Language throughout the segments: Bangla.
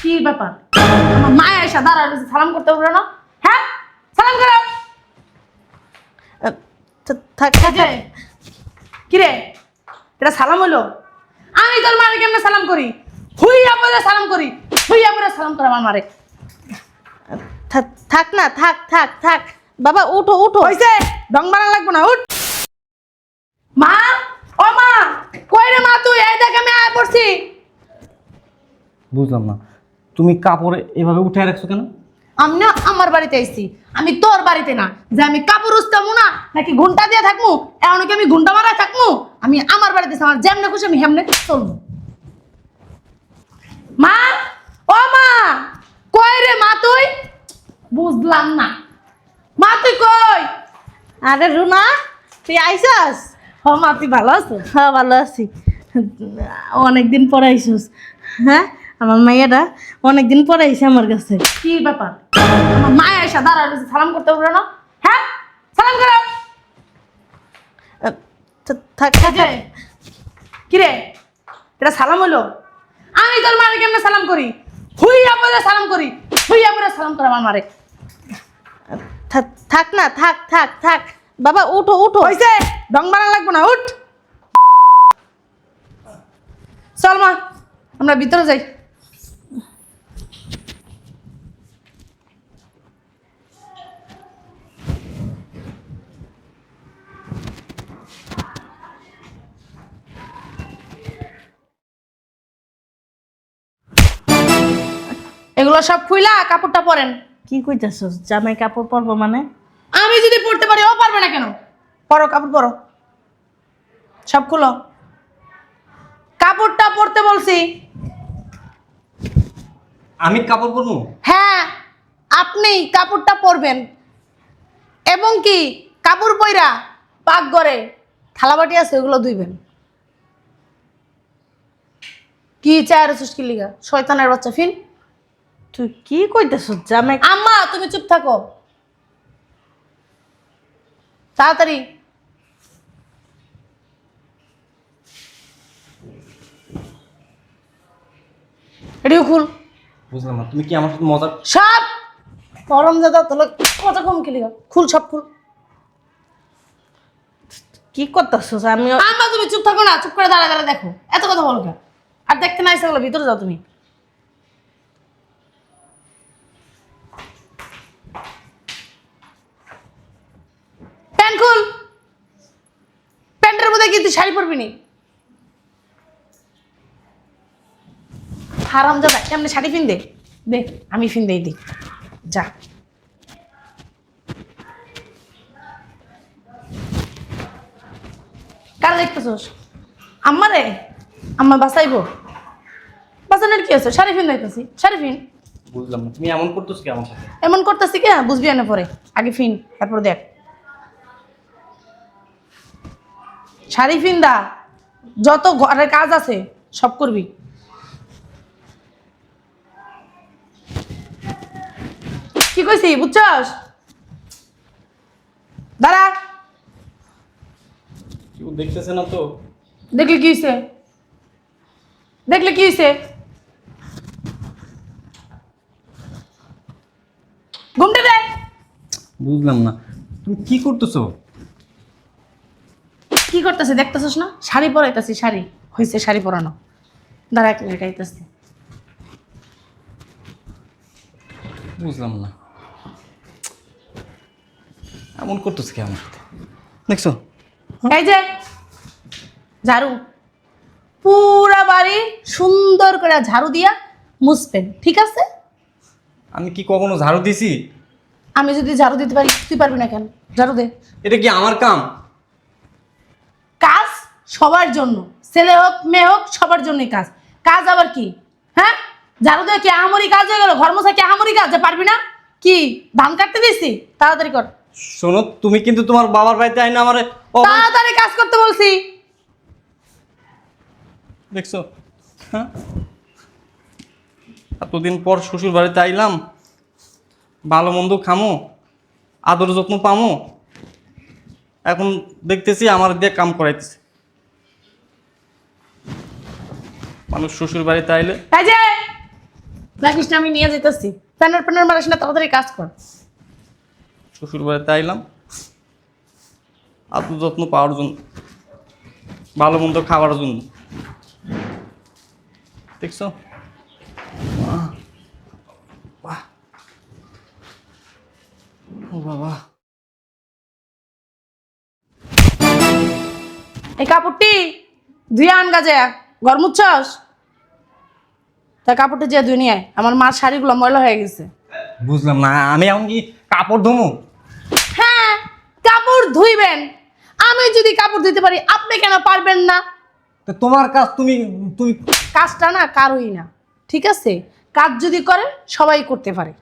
কি ব্যাপার? আমার মা এসে দাঁড়া সালাম করতে বললো না? হ্যাঁ, সালাম করো। থাক কি রে, এটা সালাম হলো? আমি তোর মারে কেমনে সালাম করি? হুইয়া পরে সালাম করি, হুইয়া পরে সালাম করে আমার মারে। থাক না, থাক থাক থাক বাবা, উঠো উঠো। হইছে, ডং বানা লাগবো না, উঠ। মা, ও মা, কই রে মা তুই? এই দেখ আমি আয়া পড়ছি। বুঝলাম না, তুমি কাপড় এভাবে উঠে রাখছো কেন? আমি না আমার বাড়িতে আইছি, আমি তোর বাড়িতে না। যে আমি কাপড় উস্তামু না নাকি ঘুন্টা দিয়ে থাকমু? এমন কি আমি ঘুন্টা মারা থাকমু? আমি আমার বাড়িতে আমার যেমনে খুশি আমি হেমনে চলবো। মা, ও মা, কই রে মা তুই? বুঝলাম না, মা তুই কই? আরে রুনা, তুই আইসস? ও মা তুই ভালো আছো? হ্যাঁ ভালো আছি। অনেকদিন পরে আইসস। হ্যাঁ, আমার মাইয়াটা অনেকদিন পরে আইসে আমার কাছে। কি ব্যাপার? আমার মা এসে দাঁড়া সালাম করতে বললো না? হ্যাঁ, সালাম করো। থাক কি রে, এটা সালাম হলো? আমি তোর মারে কেমনে সালাম করি? হুইয়া পরে সালাম করি, হুইয়া পরে সালাম করে আমার মারে। থাক না, থাক থাক থাক বাবা, উঠো উঠো। হইছে, ডং বানা লাগবো না, উঠ। চল মা, আমরা ভিতরে যাই। এগুলো সব খুইলা কাপড়টা পরেন। কি কইতাছস? জামাই কাপড় পরবো মানে? আমি যদি পড়তে পারি ও পারবে না কেন? পরো, কাপড় পরো, সব খুলো। কাপড়টা পরতে বলছি। আমি কাপড় পরবো? হ্যাঁ, আপনি কাপড়টা পরবেন এবং কি কাপড় পইরা পাকঘরে থালাবাটি আছে ওগুলো ধুইবেন। কি চায়ের সুস্কি লিগা শয়তানের বাচ্চা ফিন। তুই কি কইতাছস? জামাই আম্মা তুমি চুপ থাকো, তাড়াতাড়ি। এটিও খুল। বুঝলাম না, তুমি কি আমার সাথে মজা? সব গরম দাদা তাহলে কত কম কি লিগা খুল, সব খুল। কি করতাছস? আমি আম্মা তুমি চুপ থাকো না, চুপ করে দাঁড়া দাঁড়া দেখো, এত কথা বলো কেন? আর দেখতে না এসে গেলো, ভিতরে যাও তুমি। প্যান্ট খুল। প্যান্টের মধ্যে কি তুই শাড়ি পরবি নি? হারাম দাদা কেমনে শাড়ি ফিন দে, দেখ আমি ফিন দেই দি, যা। কার দেখতেছোস? আম্মারে? আম্মা বাঁচাইবো? বাঁচানোর কি আছে? শাড়ি ফিন দিতেছি, শাড়ি ফিন। বুঝলাম না, তুমি এমন করতেছো কি আমার সাথে? এমন করতেছি কে বুঝবি না পরে, আগে ফিন তারপর দেখ। শাড়ি ফিন দা, যত ঘরের কাজ আছে সব করবি। কি কইছি বুঝছস? দাঁড়া। কেউ দেখতেছে না তো? দেখলে কি হয়েছে? দেখলে কি হয়েছে? ঘুমতে দে। বুঝলাম না, তুমি কি করতেছো? কি করতেছে দেখতেছস না? শাড়ি পরাইতেছি, শাড়ি হয়েছে, শাড়ি পরানো। দাঁড়া এক মিনিট আইতাছি। বুঝলাম না, এমন করতেছো কি আমার সাথে? দেখছো? এই যে ঝাড়ু, পুরা বাড়ি সুন্দর করে ঝাড়ু দিয়া মুছবেন, ঠিক আছে? আমি কি কখনো ঝাড়ু দিছি? আমি যদি ঝাড়ু দিতে পারি তুই পারবি না কেন? ঝাড়ু দে। এটা কি আমার কাম? কাজ সবার জন্য, ছেলে হোক মেয়ে হোক সবার জন্যই কাজ। কাজ আবার কি? হ্যাঁ, ঝাড়ু দিয়ে কি আহামরি কাজ হয়ে গেল? ঘর মোছা কি আহামরি কাজ যে পারবি না? কি ধান কাটতে দিছি? তাড়াতাড়ি কর। শোনো, তুমি কিন্তু তোমার বাবার বাড়িতে আইনা আমারে তাড়াতাড়ি কাজ করতে বলছি। দেখছো? হ্যাঁ, এতদিন পর শ্বশুর বাড়িতে আইলাম, ভালো মন্দ খামো, আদর যত্ন পামো, এখন দেখতেছি আমার দিয়ে কাম করাইতেছে। মানুষ শ্বশুর বাড়িতে আইলে এই যে রাখিস না, আমি নিয়ে যেতেছি। প্যানের প্যানের মারিস না, তাড়াতাড়ি কাজ কর। শ্বশুর বাড়িতে আইলাম আদর যত্ন পাওয়ার জন্য, ভালো মন্দ খাওয়ার জন্য। দেখছো বাহ, বাহ। ও বাবা, এই কাপড়টি ধুয়ে আন গাজে, ঘর মুচ্ছস। তা কাপড়টা যে ধুয়ে নিয়ে আয়, আমার মার শাড়িগুলো ময়লা হয়ে গেছে। বুঝলাম না, আমি এখন কি কাপড় ধুমু? হ্যাঁ, কাপড় ধুইবেন। আমি যদি কাপড় ধুইতে পারি, আপনি কেন পারবেন না? তো তোমার কাজ, তুমি তুমি কাজটা না কারোই না, ঠিক আছে? কাজ যদি করেন সবাই করতে পারে,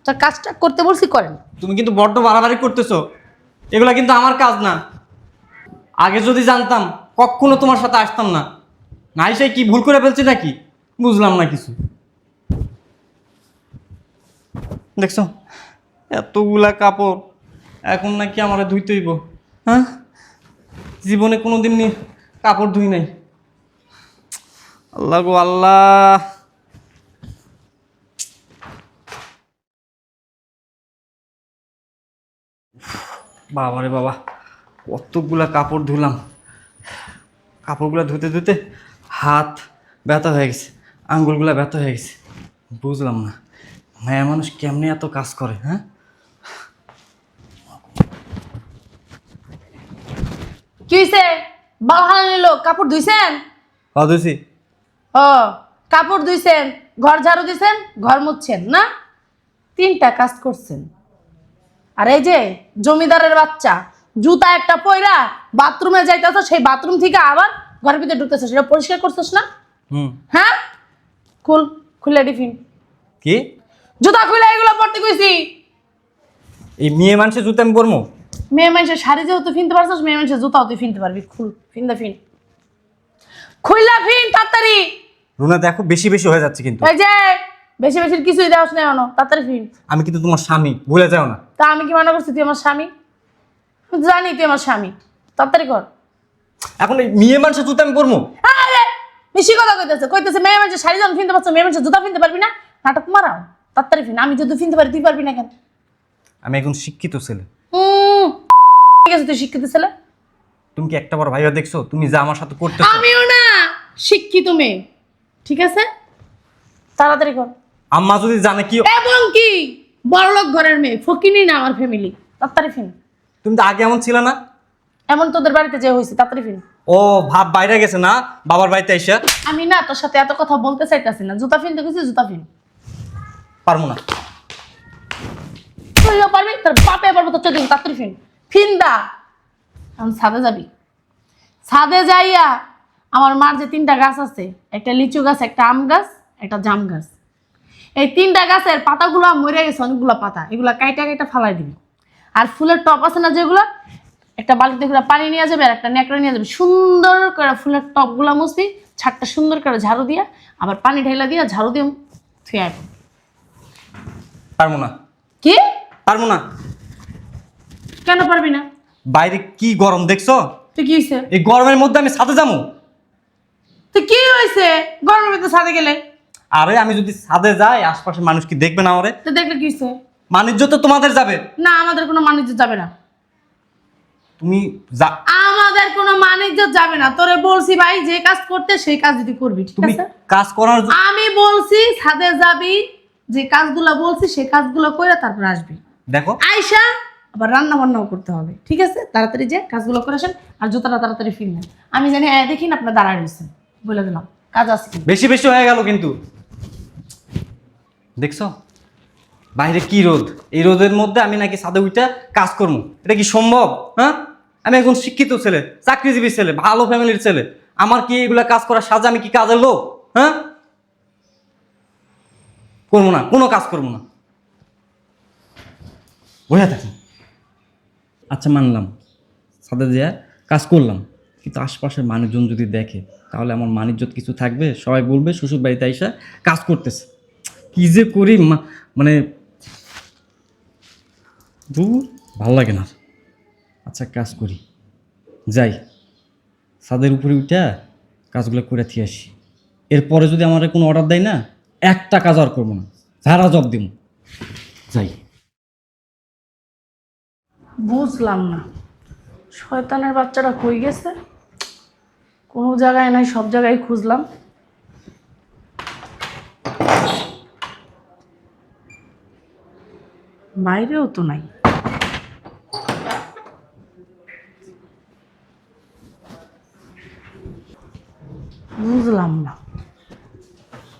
তা কাজটা করতে বলছি করেন। তুমি কিন্তু বড্ড বাড়াবাড়ি করতেছো। এগুলা কিন্তু আমার কাজ না। আগে যদি জানতাম কখনো তোমার সাথে আসতাম না। না এসে কি ভুল করে ফেলছি নাকি? বুঝলাম না কিছু। দেখছো এতগুলা কাপড় এখন নাকি আমার ধুইতে হইব? হ্যাঁ, জীবনে কোনোদিন কাপড় ধুই নাই। আল্লাহ গো আল্লাহ। বাবারে বাবা, কতগুলা কাপড় ধুলাম। কাপড়গুলো ধুতে ধুতে হাত ব্যথা হয়ে গেছে, আঙ্গুলগুলা ব্যথা হয়ে গেছে। বুঝলাম না মায়া মানুষ কেমনে এত কাজ করে। হ্যাঁ, কি হয়েছে? বালহাল নিল, কাপড় ধুইছেন? ধুইছি। ও, কাপড় ধুইছেন, ঘর ঝাড়ু দিছেন, ঘর মুছছেন না? 3টা কাজ করছেন। আর এই যে জমিদারের বাচ্চা, জুতা একটা পয়রা বাথরুমে যাইতেছ, সেই বাথরুম থেকে আবার ঘরের ভিতরে ঢুকতেছ, সেটা পরিষ্কার করছিস না? হ্যাঁ, খুলে টিফিন। কি জুতা খুলে এগুলো পড়তে কইছি। এই মেয়ে মানুষের জুতো আমি পরবো? মেয়ে মানুষের শাড়ি যেহেতু ফিনতে পারছিস, মেয়ে মানুষের জুতাও তুই ফিনতে পারবি। খুইলা ফিন তাড়াতাড়ি। রুনা দেখো বেশি বেশি হয়ে যাচ্ছে কিন্তু। এই যে বেশি বেশি কিছুই দেওয়াস না, এখনো তাড়াতাড়ি ফিন। আমি কিন্তু তোমার স্বামী, ভুলে যাও না। তা আমি কি মনে করছি তুই আমার স্বামী? আমি তো জানি তুই আমার স্বামী। তাড়াতাড়ি কর। এখন এই মেয়ে মানুষের জুতো আমি পরবো? আরে বেশি কথা কইতেছে মেয়ে মানুষের শাড়ি যখন ফিনতে পারছো, মেয়ে মানুষের জুতা ফিনতে পারবি না? নাটক মারাও, তাড়াতাড়ি ফিন। আমি যদি ফিনতে পারি, তুই পারবি না কেন? আমি এখন শিক্ষিত ছেলে। ঠিক আছে, তুই শিক্ষিত ছেলে। তুমি কি একটা বার ভাইয়া দেখছো তুমি যা আমার সাথে করতে? আমিও না শিক্ষিত মেয়ে, ঠিক আছে? তাড়াতাড়ি কর। আম্মা যদি জানে কি। এবং কি বড়লোক ঘরের মেয়ে, ফকিনি না আমার ফ্যামিলি। তাড়াতাড়ি ফিন। তুমি তো আগে এমন ছিল না। এমন তোদের বাড়িতে যে হয়েছে, তাড়াতাড়ি ফিন। ও ভাব বাইরে গেছে না বাবার বাড়িতে এসে। আমি না তোর সাথে এত কথা বলতে চাইতাছি না। জুতা ফিনতে গেছি, জুতা ফিন। পারবো না। তুইও পারবি, তোর বাপে পারবো, তোর চোদ্দ। তাড়াতাড়ি ফিন। ফিন্দা। এখন ছাদে যাবি। ছাদে যাইয়া আমার মার যে 3টা গাছ আছে, একটা লিচু গাছ, একটা আম গাছ, একটা জাম গাছ, এই 3টা গাছের পাতাগুলো মরে গেছে, অনেকগুলো পাতা, এগুলা কাইটা কাইটা ফালাই দিবি। আর ফুলের টপ আছে না যেগুলো, একটা বালতিতে করে পানি নিয়ে যাবে, আর একটা নেকড়া নিয়ে যাবে। সুন্দর করে ফুলের টপগুলো মুছবি, ছাদটা সুন্দর করে ঝাড়ু দিয়া, আবার পানি ঢেলা দিয়া ঝাড়ু দিয়ে থুয়ে আয়। পারবো না। কি পারবো না? কেন পারবি না? বাইরে কি গরম দেখছো? তুই কি হয়েছে? এই গরমের মধ্যে আমি ছাদে যাবো? তুই কি হয়েছে গরমের ভিতরে ছাদে গেলে? আরে আমি যদি ছাদে যাই আশপাশের মানুষ কি দেখবে না আমারে? তো দেখলে কি হয়েছে? বাণিজ্য তো তোমাদের যাবে। না, আমাদের কোনো বাণিজ্য যাবে না। তুমি যা। আমাদের কোনো বাণিজ্য যাবে না। তোরে বলছি ভাই, যে কাজ করতে সেই কাজ যদি করবি, ঠিক তুমি আছে? কাজ করার আমি বলছি ছাদে যাবি, যে কাজগুলো বলছি সেই কাজগুলো কইরা তারপর আসবি। দেখো আয়শা আবার রান্না বান্নাও করতে হবে, ঠিক আছে? তাড়াতাড়ি যে কাজগুলো করে আসেন, আর জুতাটা তাড়াতাড়ি ফিরলেন। আমি জানি দেখি না আপনার দাঁড়ায় রয়েছেন, বলে দিলাম কাজ আছে। বেশি বেশি হয়ে গেল কিন্তু। দেখছো বাইরে কি রোদ, এই রোদের মধ্যে আমি নাকি ছাদে উঠে কাজ করবো? এটা কি সম্ভব? হ্যাঁ, আমি এখন শিক্ষিত ছেলে, চাকরিজীবী ছেলে, ভালো ফ্যামিলির ছেলে। আমার কি এগুলা কাজ করার সাজা? আমি কি কাজের লোক? হ্যাঁ, করবো না, কোনো কাজ করবো না। বোঝা থাকি। আচ্ছা মানলাম, ছাদে যেয়ে কাজ করলাম, কিন্তু আশপাশের মানুষজন যদি দেখে তাহলে আমার মানিজ্যত কিছু থাকবে? সবাই বলবে শ্বশুর বাড়িতে আইসা কাজ করতেছে। কি যে করি মানে দূর, ভালো লাগে না। আচ্ছা কাজ করি, যাই ছাদের উপরে উঠে কাজগুলো করে দিয়ে আসি। এরপরে যদি আমার কোনো অর্ডার দেয় না, একটা কাজ আর করবো না, ঝাড়া জব দিব। যাই। বুঝলাম না শয়তানের বাচ্চাটা কই গেছে, কোনো জায়গায় নাই, সব জায়গায় খুঁজলাম। বাইরেও তো নাই। বুঝলাম না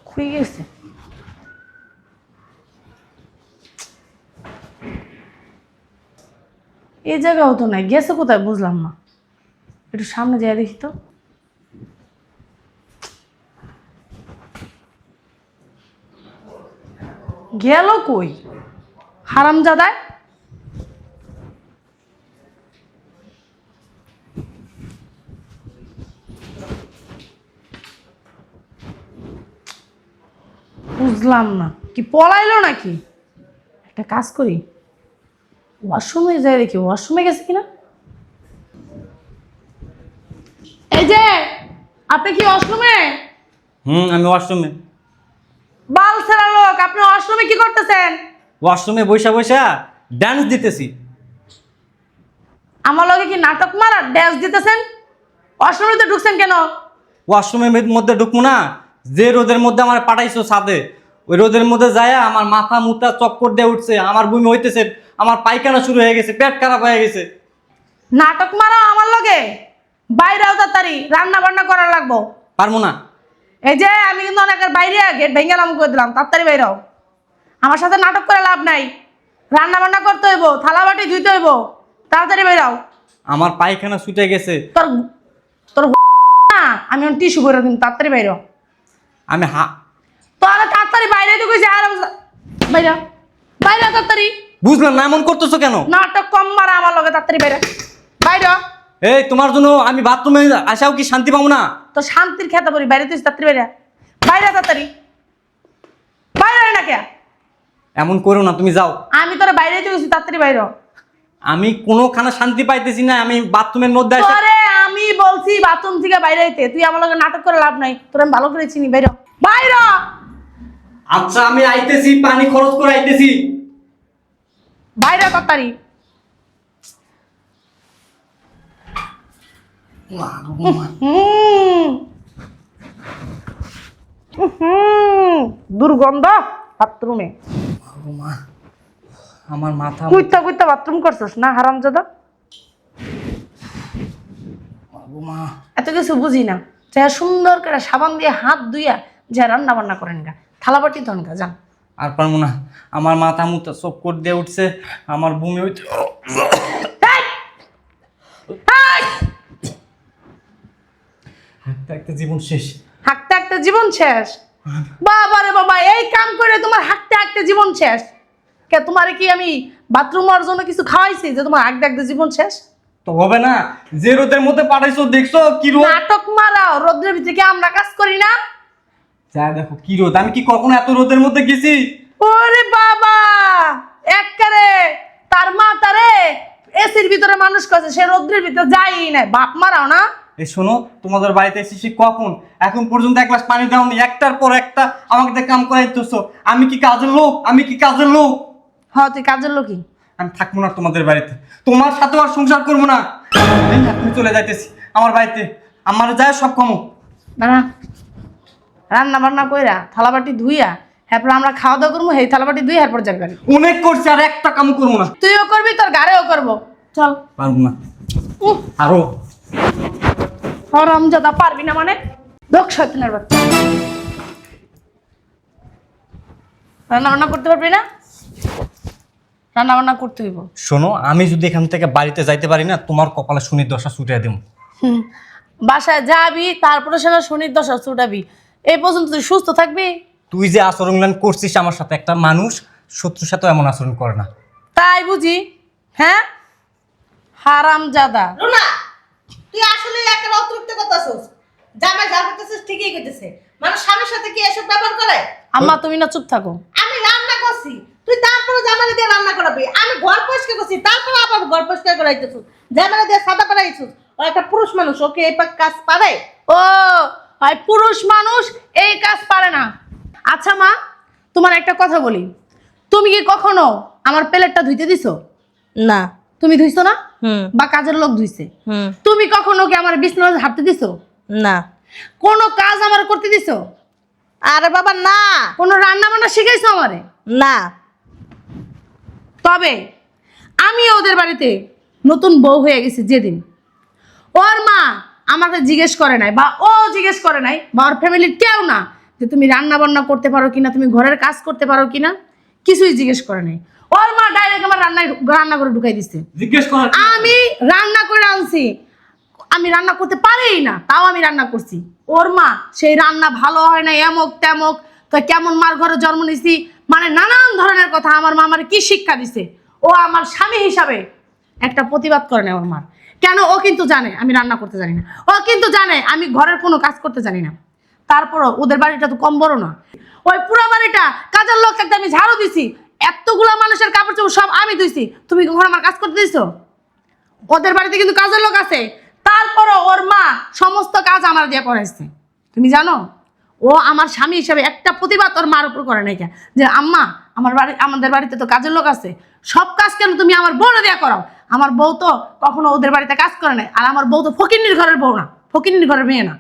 কই গেছে। এই জায়গাও তো নাই, গেছে কোথায় বুঝলাম না। একটু সামনে যাই দেখি তো। গেল কই হারামজাদায়? বুঝলাম না, কি পলাইলো নাকি? একটা কাজ করি, ওয়াশরুমে যাই দেখি ওয়াশরুমে গেছে কিনা। এই যে আপনি কি ওয়াশরুমে? আমি ওয়াশরুমে। বাল ছেড়া লোক, আপনি ওয়াশরুমে কি করতেছেন? ওয়াশরুমে বৈশা বৈশা ডান্স দিতেছি। আমার লগে কি নাটক মারা ড্যান্স দিতেছেন? ওয়াশরুমে তো ঢুকছেন কেন? ওয়াশরুমের মধ্যে ঢুকবো না? যে রোদের মধ্যে আমার পাঠাইছো ছাদে, ওই রোদের মধ্যে যায় আমার মাথা মুথা চক্কর দিয়ে উঠছে, আমার বমি হইতেছে, আমার পায়খানা শুরু হয়ে গেছে, পেট খারাপ হয়ে গেছে। নাটক মারা আমার লগে? বাইরেও তাড়াতাড়ি রান্না বান্না করা লাগবো। পারবো না। এই যে আমি কিন্তু অনেকের বাইরে গেট ভেঙে নাম করে দিলাম, তাড়াতাড়ি বাইরাও। আমার সাথে নাটক করে লাভ নাই, রান্না বান্না করতে হইব, থালা বাটি ধুইতে হইব, তাড়াতাড়ি বাইরাও। আমার পায়খানা ছুটে গেছে। তোর তোর না আমি টিস্যু করে দিন, তাড়াতাড়ি বাইরাও। আমি তোরা তাড়াতাড়ি বাইরে তো কইছে আর বাইরা বাইরা তাড়াতাড়ি। বুঝলাম না, এমন করতেছো কেন? নাটক কম মারা আমার লগে, তাড়াতাড়ি বাইরা বাইরা। এই তোমার জন্য আমি বাথরুমে আসাও কি শান্তি পাবো না? তো শান্তির খেতা পড়ি, বাইরে তুই তাড়াতাড়ি বাইরা বাইরা তাড়াতাড়ি বাইরে না কে? এমন করো না, তুমি যাও। আমি তোরা বাইরে তো গেছি, তাড়াতাড়ি বাইরা। আমি কোনোখানে শান্তি পাইতেছি না, আমি বাথরুমের মধ্যে আসে। তোরে আমি বলছি বাথরুম থেকে বাইরে আইতে, তুই আমার লগে নাটক করে লাভ নাই, তোর আমি ভালো করে চিনি, বাইরা বাইরা। আচ্ছা আমি আইতেছি, পানি খরচ করে আইতেছি। বাইরা তাড়াতাড়ি। দুর্গন্ধ বাথরুমে। আমার মাথা কুইতা কুইতা বাথরুম করছিস না হারামজাদা? মা, এত কিছু বুঝি না, যা সুন্দর করে সাবান দিয়ে হাত ধুইয়া যা রান্না বান্না করেন গা, থালাবাটি ধন গা, যান। আর পারবো না, আমার মাথা মুথা চক্কর দিয়ে উঠছে, আমার বমি হইতে। হাঁটতে হাঁটতে জীবন শেষ। হাঁটতে হাঁটতে জীবন শেষ? বাবা রে বাবা, এই কাম করে তোমার হাঁটতে হাঁটতে জীবন শেষ? কে তোমারে কি আমি বাথরুম হওয়ার জন্য কিছু খাওয়াইছি যে তোমার হাঁটতে হাঁটতে জীবন শেষ? তো হবে না, যে রোদের মধ্যে পাঠাইছো দেখছো কি রোদ। নাটক মারাও, রোদ্রের ভিতরে কি আমরা কাজ করি না? যা দেখো কি রোদ, আমি কি কখনো এত রোদের মধ্যে গেছি? ওরে বাবা, একবারে তার মা তারে এসির ভিতরে মানুষ করছে, সে রোদ্রের ভিতরে যাই না, বাপ মারাও না। এই শোনো, তোমাদের বাড়িতে এসেছি কখন, এখন পর্যন্ত এক গ্লাস পানি দাওনি, একটার পর একটা আমাকে দিয়ে কাম করাইতেছো। আমি কি কাজের লোক? আমি কি কাজের লোক? হ্যাঁ তুই কাজের লোকই। আমি থাকবো না তোমাদের বাড়িতে, তোমার সাথে আর সংসার করবো না। আমি এখন চলে যাইতেছি আমার বাড়িতে, আমার যায় সব কমো। দাঁড়া, রান্না বান্না কইরা থালাবাটি ধুইয়া এরপর আমরা খাওয়া দাওয়া করবো, এই থালাবাটি ধুই এরপর যাবি বাড়ি। অনেক করছি, আর একটা কাম করবো না। তুইও করবি, তোর গাড়িও করবো, চল। পারবো না আরো। হারামজাদা, পারবি না মানে? লোক শয়তানের বাচ্চা, রান্না বান্না করতে পারবি না? রান্না বান্না করতে হইব। শোনো, আমি যদি এখান থেকে বাড়িতে যাইতে পারি না, তোমার কপালে শনির দশা ছুটিয়ে দেবো। বাসায় যাবি, তারপরে সেটা শনির দশা ছুটাবি, এই পর্যন্ত তুই সুস্থ থাকবি? তুই যে আচরণ করছিস আমার সাথে, একটা মানুষ শত্রুর সাথে এমন আচরণ করে না। তাই বুঝি? হ্যাঁ হারামজাদা। রুনা, তুই আসলে একটা অতিরিক্ত করতেছিস। জামাই যা করতেছিস ঠিকই করতেছে, মানুষ স্বামীর সাথে কি এসব ব্যবহার করে? আম্মা তুমি না চুপ থাকো। আমি রান্না করছি, তুই তারপরে জামাই দিয়ে রান্না করাবি। আমি ঘর পরিষ্কার করছি, তারপরে আবার ঘর পরিষ্কার করাইতেছিস। জামাই দিয়ে সাদা পারাইছিস। ও একটা পুরুষ মানুষ, ওকে এই কাজ পারে? ও হয় পুরুষ মানুষ এই কাজ পারে না। আচ্ছা মা, তোমার একটা কথা বলি, তুমি কি কখনো আমার প্লেটটা ধুইতে দিছো? না। তুমি ধুইছো না? হুম বা কাজের লোক ধুইছে? হুম। তুমি কখনো কি আমার বিছানা হাঁটতে দিছো? না। কোনো কাজ আমার করতে দিছো? আরে বাবা না। কোনো রান্না বান্না শিখাইছো আমারে? না। তবে আমি ওদের বাড়িতে নতুন বউ হয়ে গেছি যেদিন, ওর মা আমাকে জিজ্ঞেস করে নাই, বা ও জিজ্ঞেস করে নাই, বা ওর ফ্যামিলির কেউ না যে তুমি রান্না বান্না করতে পারো কিনা, তুমি ঘরের কাজ করতে পারো কিনা, কিছুই জিজ্ঞেস করে নাই। ওর মা ডাইরেক্ট আমার রান্না করে ঢুকাই দিছে। জিজ্ঞেস করার আমি রান্না করে আনছি, আমি রান্না করতে পারিই না, তাও আমি রান্না করছি। ওর মা সেই রান্না ভালো হয় না, এমক তেমক, তো কেমন মার ঘরে জন্ম নিছি, মানে নানান ধরনের কথা। আমার মা আমার কি শিক্ষা দিছে, ও আমার স্বামী হিসাবে একটা প্রতিবাদ করে না ওর মার। কেন? ও কিন্তু জানে আমি রান্না করতে জানি না, ও কিন্তু জানে আমি ঘরের কোনো কাজ করতে জানি না। তারপরও ওদের বাড়িটা তো কম বড় না, ওই পুরো বাড়িটা কাজের লোক একটা আমি ঝাড়ু দিছি, এতগুলা মানুষের কাপড় চোপড় সব আমি ধুইছি, তুমি কখন আমার কাজ করতে দিছো? ওদের বাড়িতে কিন্তু কাজের লোক আছে, তারপরও ওর মা সমস্ত কাজ আমার দিয়ে করাইছে। তুমি জানো ও আমার স্বামী হিসাবে একটা প্রতিবাদ ওর মার উপর করে নাই, যে আম্মা আমাদের বাড়িতে তো কাজের লোক আছে, সব কাজ কেন তুমি আমার বউরে দিয়ে করাও? আমার বউ তো কখনো ওদের বাড়িতে কাজ করে নাই, আর আমার বউ তো ফকিন্নির ঘরের বউ না, ফকিন্নির ঘরের মেয়ে না,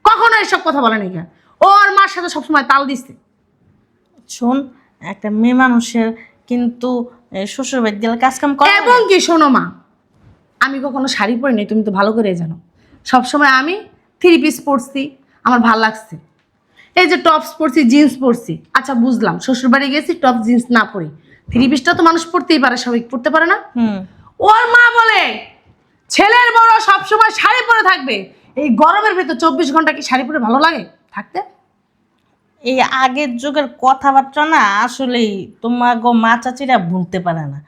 কখনো এসব কথা বলে নাই। ও ওর মার সাথে সবসময় তাল দিচ্ছে। শোন, একটা মেয়ে মানুষের কিন্তু শ্বশুর বাড়ি গেলে কাজ কাম করে। এবং কি শোনো মা, আমি কখনো শাড়ি পরি নাই, তুমি তো ভালো করে জানো। সবসময় আমি 3 পিস পরছি, আমার ভাল লাগছে। এই যে টপস পরছি, জিন্স পরছি, আচ্ছা বুঝলাম শ্বশুর বাড়ি গেছি টপ জিন্স না পরি, 3 পিসটা তো মানুষ পরতেই পারে, সবাই পরতে পারে না। হুম। ওর মা বলে ছেলের বড় সবসময় শাড়ি পরে থাকবে। এই গরমের ভিতর 24 ঘন্টা কি শাড়ি পরে ভালো লাগে থাকতে? এই আগের যুগের কথাবার্তা না আসলেই তোমার গো মা চাচিরা ভুলতে পারে না,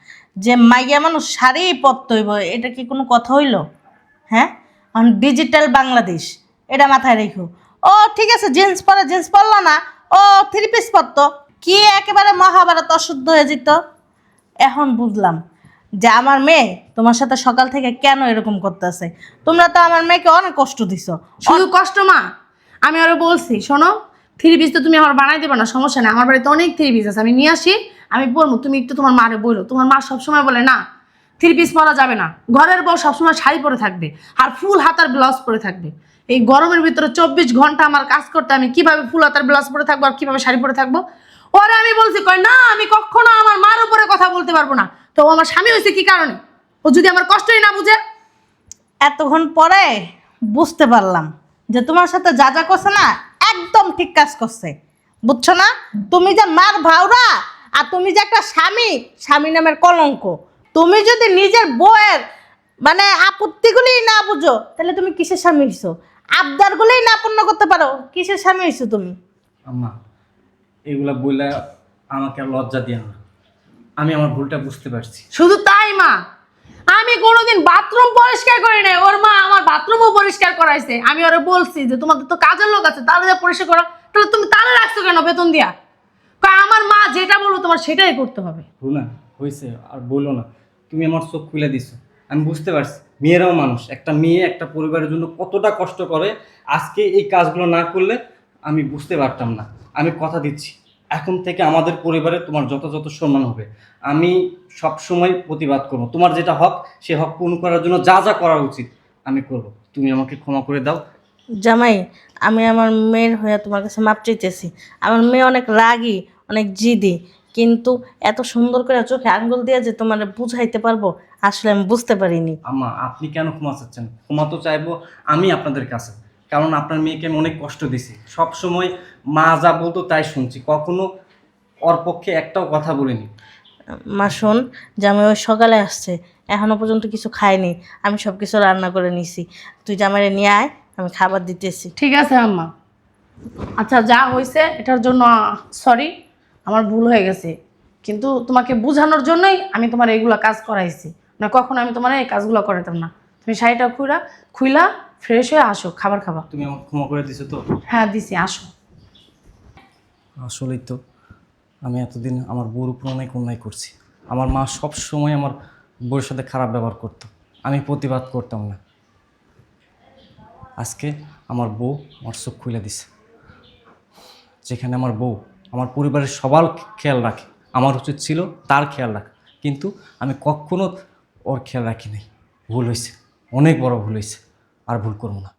যে মাইয়া মানুষ শাড়ি পরতে হইব, এটা কি কোনো কথা হইল? হ্যাঁ, এখন ডিজিটাল বাংলাদেশ, এটা মাথায় রেখো। ও ঠিক আছে, জিন্স পরে জিন্স পরলো না, ও 3 পিস পরতো, কি একেবারে মহাভারত অশুদ্ধ হয়ে যেত। এখন বুঝলাম যে আমার মেয়ে তোমার সাথে সকাল থেকে কেন এরকম করতেছে। তোমরা তো আমার মেয়েকে অনেক কষ্ট দিছো। শুধু কষ্ট মা, আমি আরো বলছি শোনো, 3 পিস তো তুমি আমার বানাই দেবে না, সমস্যা নেই, আমার বাড়িতে অনেক 3 পিস আছে, আমি নিয়ে আসি, আমি বলবো, তুমি একটু তোমার মারে বলো। তোমার মা সবসময় বলে না 3 পিস পরা যাবে না, ঘরের বউ সবসময় শাড়ি পরে থাকবে আর ফুল হাতার ব্লাউজ পরে থাকবে। এই গরমের ভিতরে 24 ঘন্টা আমার কাজ করতে, আমি কিভাবে ফুল হাতার ব্লাউজ পরে থাকবো আর কিভাবে শাড়ি পরে থাকবো? ওরে আমি বলছি, কয় না আমি কখনো আমার মার উপরে কথা বলতে পারবো না। তো ও আমার স্বামী হয়েছে কি কারণে? ও যদি আমার কষ্টই না বুঝে। এতক্ষণ পরে বুঝতে পারলাম যে তোমার সাথে যা যা করছে না একদম ঠিক কাজ করছে, বুঝছো না? তুমি যে মার ভাওরা, আর তুমি যে একটা স্বামী, স্বামী নামের কলঙ্ক। তুমি যদি নিজের বউয়ের মানে আপত্তিগুলোই না বুঝো, তাহলে তুমি কিসের স্বামী হইছো? আবদারগুলোই না পূর্ণ করতে পারো, কিসের স্বামী হইছো তুমি? আম্মা এগুলা বইলা আমাকে আর লজ্জা দিয়ে না, আমি আমার ভুলটা বুঝতে পারছি। শুধু তাই মা, আমি কোনোদিন বাথরুম পরিষ্কার করি নাই, ওর মা আমার বাথরুমও পরিষ্কার করাইছে। আমি ওরে বলছি যে তোমাদের তো কাজের লোক আছে, তাহলে যা পরিষ্কার করো, তাহলে তুমি তাহলে রাখছো কেন বেতন দিয়া? কয় আমার মা যেটা বলবো তোমার সেটাই করতে হবে। রুনা হয়েছে, আর বলো না, তুমি আমার চোখ খুলে দিছো, আমি বুঝতে পারছি মেয়েরাও মানুষ, একটা মেয়ে একটা পরিবারের জন্য কতটা কষ্ট করে। আজকে এই কাজগুলো না করলে আমি বুঝতে পারতাম না। আমি কথা দিচ্ছি এখন থেকে আমাদের পরিবারে তোমার যথাযথ সম্মান হবে। আমি সব সময় প্রতিবাদ করবো, তোমার যেটা হক সে হক পূরণ করার জন্য যা যা করা উচিত আমি করব। তুমি আমাকে ক্ষমা করে দাও। জামাই, আমি আমার মেয়ের হয়ে তোমার কাছে মাপ চাইতেছি। আমার মেয়ে অনেক রাগী, অনেক জিদি, কিন্তু এত সুন্দর করে চোখে আঙ্গুল দিয়ে যে তোমার বুঝাইতে পারবো আসলে আমি বুঝতে পারিনি। আম্মা আপনি কেন ক্ষমা চাচ্ছেন? ক্ষমা তো চাইবো আমি আপনাদের কাছে, কারণ আপনার মেয়েকে আমি অনেক কষ্ট দিছি। সব সময় মা যা বলতো তাই শুনছি, কখনো ওর পক্ষে একটাও কথা বলিনি। মা শোন, জামাই ওই সকালে আসছে, এখনো পর্যন্ত কিছু খায়নি, আমি সব কিছু রান্না করে নিছি। তুই জামাইরে নিয়ে আয়, আমি খাবার দিতেছি। ঠিক আছে আম্মা। আচ্ছা যা হয়েছে এটার জন্য সরি, আমার ভুল হয়ে গেছে, কিন্তু তোমাকে বোঝানোর জন্যই আমি তোমার এইগুলা কাজ করাইছি, না কখনো আমি তোমার এই কাজগুলো করাতাম না। তুমি শাড়িটা খুইলা ফ্রেশ হয়ে আসো, খাবার খাবা। তুমি আমাকে ক্ষমা করে দিছো তো? হ্যাঁ দিছি, আসো। আসলেই তো আমি এতদিন আমার বউর উপর অনেক অন্যায় করছি। আমার মা সব সময় আমার বউয়ের সাথে খারাপ ব্যবহার করতো, আমি প্রতিবাদ করতাম না। আজকে আমার বউ আমার চোখ খুলে দিছে। যেখানে আমার বউ আমার পরিবারের সবার খেয়াল রাখে, আমার উচিত ছিল তার খেয়াল রাখা, কিন্তু আমি কখনো ওর খেয়াল রাখি নাই। ভুল হয়েছে, অনেক বড় ভুল হয়েছে, আর ভুল করবো না।